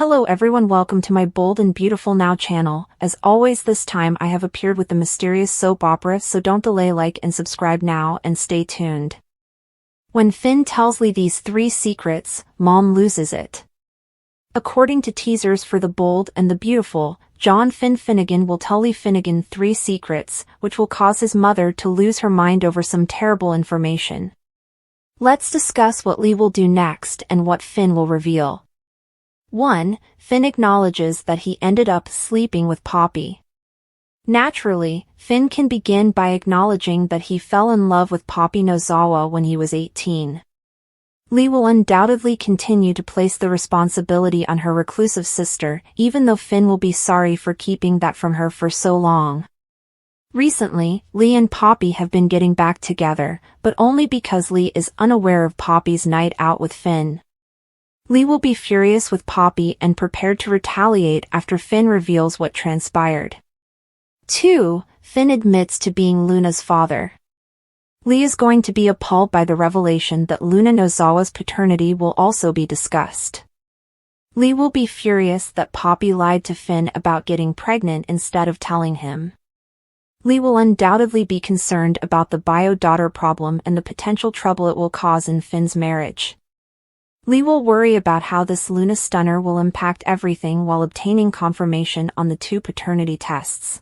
Hello everyone, welcome to my Bold and Beautiful Now channel. As always, this time I have appeared with the mysterious soap opera, so don't delay, like and subscribe now and stay tuned. When Finn tells Lee these 3 secrets, Mom loses it. According to teasers for The Bold and the Beautiful, John Finn Finnegan will tell Lee Finnegan 3 secrets, which will cause his mother to lose her mind over some terrible information. Let's discuss what Lee will do next and what Finn will reveal. 1. Finn acknowledges that he ended up sleeping with Poppy. Naturally, Finn can begin by acknowledging that he fell in love with Poppy Nozawa when he was 18. Lee will undoubtedly continue to place the responsibility on her reclusive sister, even though Finn will be sorry for keeping that from her for so long. Recently, Lee and Poppy have been getting back together, but only because Lee is unaware of Poppy's night out with Finn. Lee will be furious with Poppy and prepared to retaliate after Finn reveals what transpired. 2. Finn admits to being Luna's father. Lee is going to be appalled by the revelation that Luna Nozawa's paternity will also be discussed. Lee will be furious that Poppy lied to Finn about getting pregnant instead of telling him. Lee will undoubtedly be concerned about the bio-daughter problem and the potential trouble it will cause in Finn's marriage. Lee will worry about how this Luna stunner will impact everything while obtaining confirmation on the 2 paternity tests.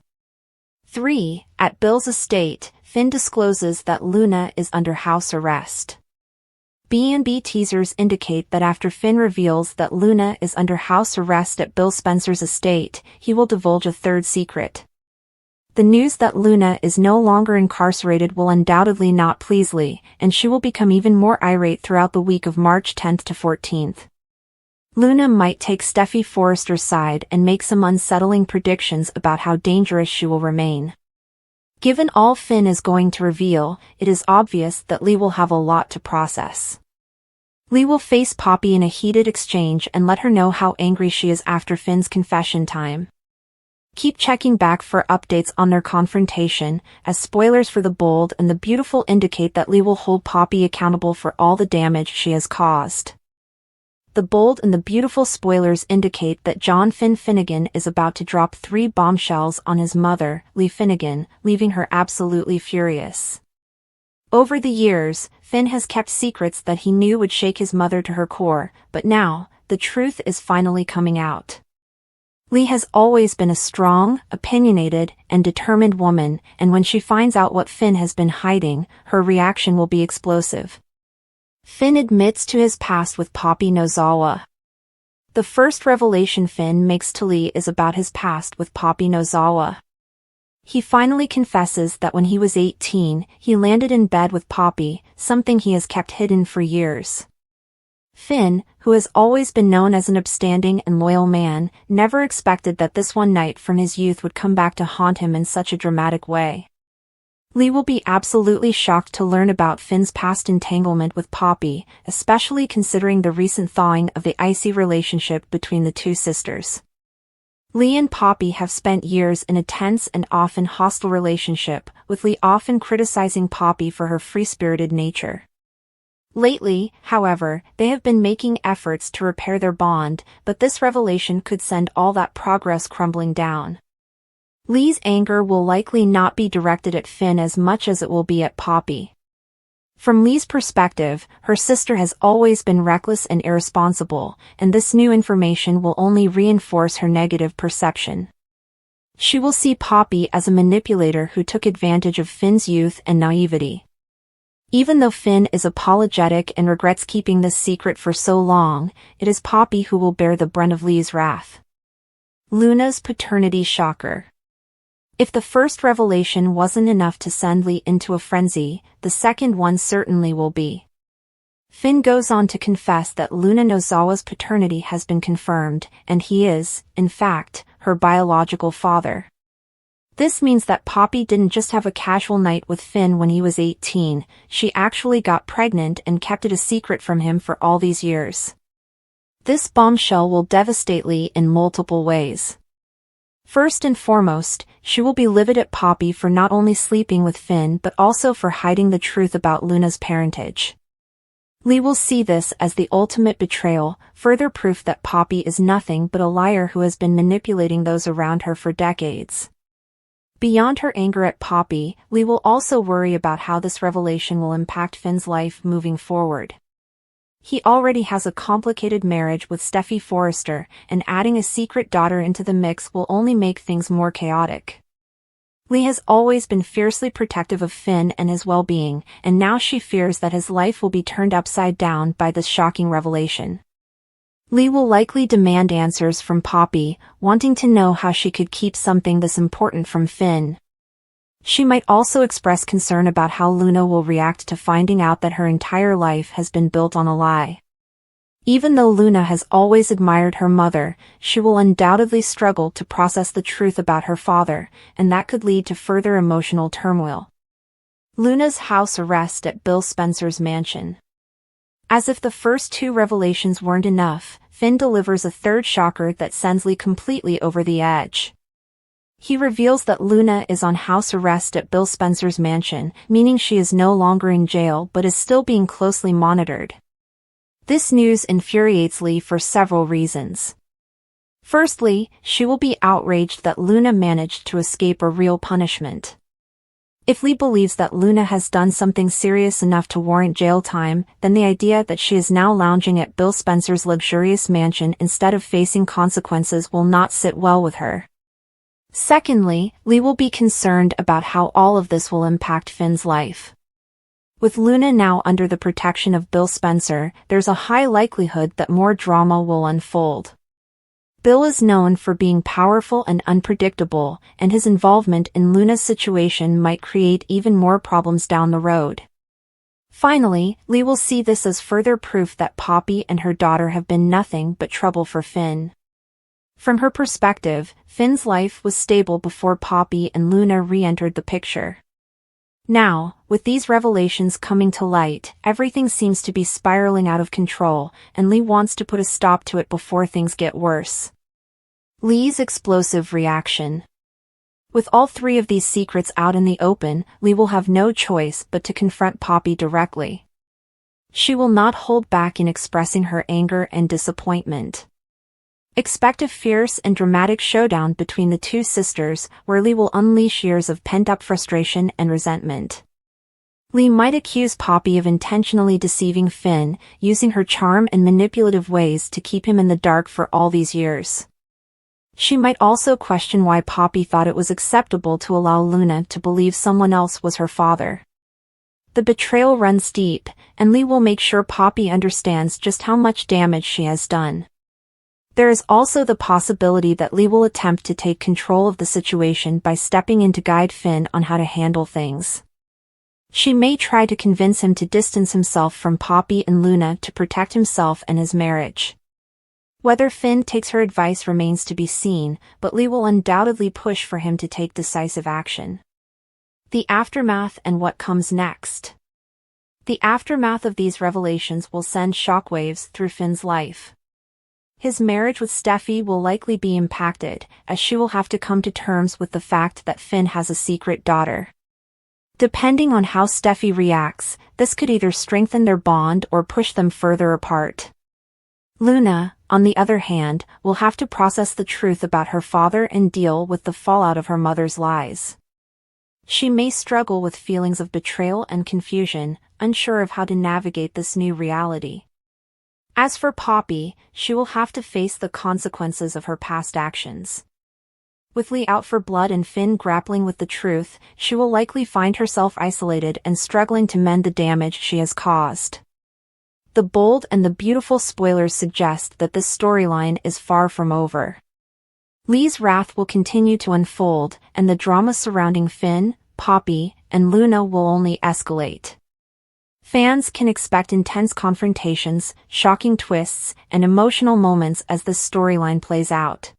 3. At Bill's estate, Finn discloses that Luna is under house arrest. B&B teasers indicate that after Finn reveals that Luna is under house arrest at Bill Spencer's estate, he will divulge a 3rd secret. The news that Luna is no longer incarcerated will undoubtedly not please Lee, and she will become even more irate throughout the week of March 10th to 14th. Luna might take Steffi Forrester's side and make some unsettling predictions about how dangerous she will remain. Given all Finn is going to reveal, it is obvious that Lee will have a lot to process. Lee will face Poppy in a heated exchange and let her know how angry she is after Finn's confession time. Keep checking back for updates on their confrontation, as spoilers for The Bold and the Beautiful indicate that Lee will hold Poppy accountable for all the damage she has caused. The Bold and the Beautiful spoilers indicate that John Finn Finnegan is about to drop 3 bombshells on his mother, Lee Finnegan, leaving her absolutely furious. Over the years, Finn has kept secrets that he knew would shake his mother to her core, but now, the truth is finally coming out. Lee has always been a strong, opinionated, and determined woman, and when she finds out what Finn has been hiding, her reaction will be explosive. Finn admits to his past with Poppy Nozawa. The first revelation Finn makes to Lee is about his past with Poppy Nozawa. He finally confesses that when he was 18, he landed in bed with Poppy, something he has kept hidden for years. Finn, who has always been known as an upstanding and loyal man, never expected that this one night from his youth would come back to haunt him in such a dramatic way. Lee will be absolutely shocked to learn about Finn's past entanglement with Poppy, especially considering the recent thawing of the icy relationship between the 2 sisters. Lee and Poppy have spent years in a tense and often hostile relationship, with Lee often criticizing Poppy for her free-spirited nature. Lately, however, they have been making efforts to repair their bond, but this revelation could send all that progress crumbling down. Lee's anger will likely not be directed at Finn as much as it will be at Poppy. From Lee's perspective, her sister has always been reckless and irresponsible, and this new information will only reinforce her negative perception. She will see Poppy as a manipulator who took advantage of Finn's youth and naivety. Even though Finn is apologetic and regrets keeping this secret for so long, it is Poppy who will bear the brunt of Lee's wrath. Luna's paternity shocker. If the first revelation wasn't enough to send Lee into a frenzy, the second one certainly will be. Finn goes on to confess that Luna Nozawa's paternity has been confirmed, and he is, in fact, her biological father. This means that Poppy didn't just have a casual night with Finn when he was 18, she actually got pregnant and kept it a secret from him for all these years. This bombshell will devastate Lee in multiple ways. First and foremost, she will be livid at Poppy for not only sleeping with Finn but also for hiding the truth about Luna's parentage. Lee will see this as the ultimate betrayal, further proof that Poppy is nothing but a liar who has been manipulating those around her for decades. Beyond her anger at Poppy, Lee will also worry about how this revelation will impact Finn's life moving forward. He already has a complicated marriage with Steffi Forrester, and adding a secret daughter into the mix will only make things more chaotic. Lee has always been fiercely protective of Finn and his well-being, and now she fears that his life will be turned upside down by this shocking revelation. Lee will likely demand answers from Poppy, wanting to know how she could keep something this important from Finn. She might also express concern about how Luna will react to finding out that her entire life has been built on a lie. Even though Luna has always admired her mother, she will undoubtedly struggle to process the truth about her father, and that could lead to further emotional turmoil. Luna's house arrest at Bill Spencer's mansion. As if the first two revelations weren't enough, Finn delivers a third shocker that sends Lee completely over the edge. He reveals that Luna is on house arrest at Bill Spencer's mansion, meaning she is no longer in jail but is still being closely monitored. This news infuriates Lee for several reasons. Firstly, she will be outraged that Luna managed to escape a real punishment. If Lee believes that Luna has done something serious enough to warrant jail time, then the idea that she is now lounging at Bill Spencer's luxurious mansion instead of facing consequences will not sit well with her. Secondly, Lee will be concerned about how all of this will impact Finn's life. With Luna now under the protection of Bill Spencer, there's a high likelihood that more drama will unfold. Bill is known for being powerful and unpredictable, and his involvement in Luna's situation might create even more problems down the road. Finally, Lee will see this as further proof that Poppy and her daughter have been nothing but trouble for Finn. From her perspective, Finn's life was stable before Poppy and Luna re-entered the picture. Now, with these revelations coming to light, everything seems to be spiraling out of control, and Lee wants to put a stop to it before things get worse. Lee's explosive reaction. With all three of these secrets out in the open, Lee will have no choice but to confront Poppy directly. She will not hold back in expressing her anger and disappointment. Expect a fierce and dramatic showdown between the two sisters, where Lee will unleash years of pent-up frustration and resentment. Lee might accuse Poppy of intentionally deceiving Finn, using her charm and manipulative ways to keep him in the dark for all these years. She might also question why Poppy thought it was acceptable to allow Luna to believe someone else was her father. The betrayal runs deep, and Lee will make sure Poppy understands just how much damage she has done. There is also the possibility that Lee will attempt to take control of the situation by stepping in to guide Finn on how to handle things. She may try to convince him to distance himself from Poppy and Luna to protect himself and his marriage. Whether Finn takes her advice remains to be seen, but Lee will undoubtedly push for him to take decisive action. The aftermath and what comes next. The aftermath of these revelations will send shockwaves through Finn's life. His marriage with Steffi will likely be impacted, as she will have to come to terms with the fact that Finn has a secret daughter. Depending on how Steffi reacts, this could either strengthen their bond or push them further apart. Luna, on the other hand, will have to process the truth about her father and deal with the fallout of her mother's lies. She may struggle with feelings of betrayal and confusion, unsure of how to navigate this new reality. As for Poppy, she will have to face the consequences of her past actions. With Lee out for blood and Finn grappling with the truth, she will likely find herself isolated and struggling to mend the damage she has caused. The bold and the beautiful spoilers suggest that this storyline is far from over. Lee's wrath will continue to unfold, and the drama surrounding Finn, Poppy, and Luna will only escalate. Fans can expect intense confrontations, shocking twists, and emotional moments as this storyline plays out.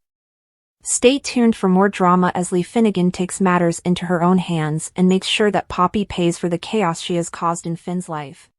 Stay tuned for more drama as Lee Finnegan takes matters into her own hands and makes sure that Poppy pays for the chaos she has caused in Finn's life.